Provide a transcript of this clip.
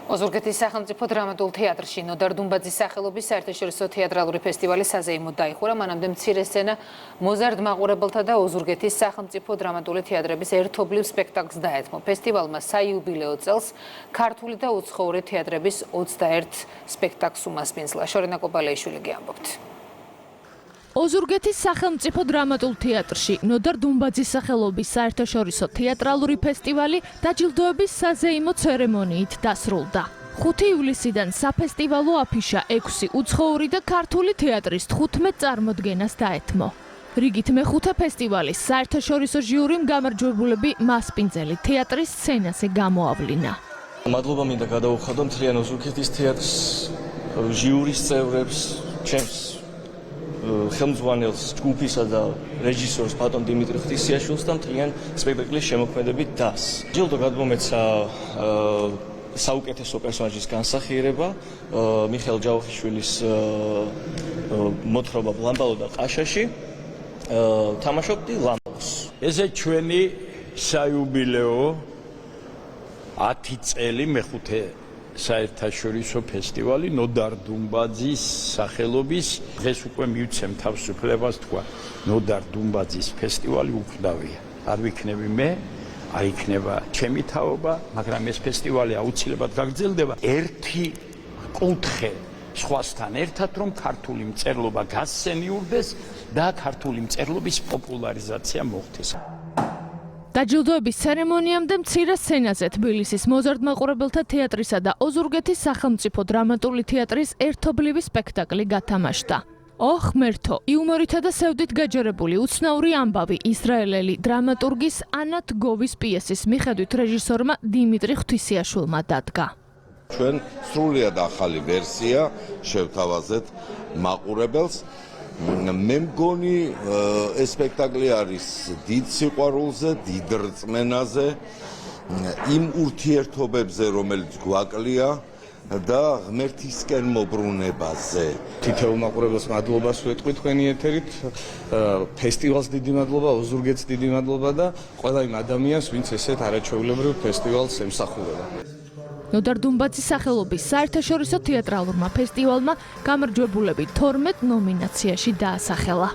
ოზურგეთის სახელმწიფო დრამატულ თეატრში ნოდარ დუმბაძის სახელობის საერთაშორისო თეატრალური ფესტივალი საზეიმოდ დაიხურა. მანამდე მცირე სცენა მოზარდ მაყურებელთა და ოზურგეთის სახელმწიფო დრამატული თეატრების ერთობლივ სპექტაკლს დაეთმო. ფესტივალმა საიუბილეო წელს ქართული და უცხოური თეატრების 21 სპექტაკლს უმასპინძლა. შორენა კოპალეიშვილი გიამბობთ. ოზურგეთის სახელმწიფო დრამატულ თეატრში ნოდარ დუმბაძის სახელობის საერთაშორისო თეატრალური ფესტივალი დაჯილდოების საზეიმო ცერემონიით დასრულდა. 5 ივლისიდან საფესტივალო აფიშა 6 უცხოური და ქართული თეატრის 15 წარმოდგენას დაეთმო. რიგით მეხუთე ფესტივალის საერთაშორისო ჟიურიმ გამარჯვებულები მასპინძელი თეატრის სცენაზე გამოავლინა. მადლობა მინდა გადაუხადო მთლიან ოზურგეთის თეატრის ჟიურის წევრებს, ჩემს ხელმძღვანელს, ჯგუფისა და რეჟისორს ბატონ დიმიტრი ღვთისიაშვილს და მთლიან სპექტაკლის შემოქმედებით დას. ჯილდო გადმომეცა საუკეთესო პერსონაჟის განსახიერება, მიხეილ ჯავახიშვილის მოთხრობა ლამბალო და ყაშაში, თამაშობდი ლამბალოს. ესე ჩვენი საიუბილეო 10 წელი მეხუთე საერთაშორისო ფესტივალი ნოდარ დუმბაძის სახელობის. დღეს უკვე მივცემ თავისუფლებას თქვა ნოდარ დუმბაძის ფესტივალი უკვდავია. არ ვიქნები მე, არ იქნება ჩემი თაობა, მაგრამ ეს ფესტივალი აუცილებლად გაგრძელდება ერთი კუთხე სხვასთან ერთად, რომ ქართული მწერლობა გასცენიურდეს და ქართული მწერლობის პოპულარიზაცია მოხდეს. დაჯილდოების ცერემონიამდე მცირე სცენაზე თბილისის მოზარდ მაყურებელთა თეატრისა და ოზურგეთის სახელმწიფო დრამატული თეატრის ერთობლივი სპექტაკლი გათამაშდა. ღმერთო, იუმორითა და სევდით გაჯერებული უცნაური ამბავი ისრაელელი დრამატურგის ანათ გოვის პიესის მიხედვით რეჟისორმა დიმიტრი ღვთისიაშვილმა დადგა. ჩვენ სრულიად ახალი ვერსია შევთავაზეთ მაყურებელს. მე მგონი ეს სპექტაკლი არის დიდ სიყვარულზე, დიდ რწმენაზე, იმ ურთიერთობებზე, რომელიც გვაკლია და ღმერთისკენ მობრუნებაზე. თითოეულ მაყურებელს მადლობას ვეთქვი თქვენი ეთერით, ფესტივალს დიდი მადლობა, ოზურგეთს დიდი მადლობა და ყველა იმ ადამიანს, ვინც ესეთ არაჩვეულებრივ ფესტივალს ემსახურება. ნოდარ დუმბაძის სახელობის საერთაშორისო თეატრალურმა ფესტივალმა გამარჯვებულები 12 ნომინაციაში დაასახელა.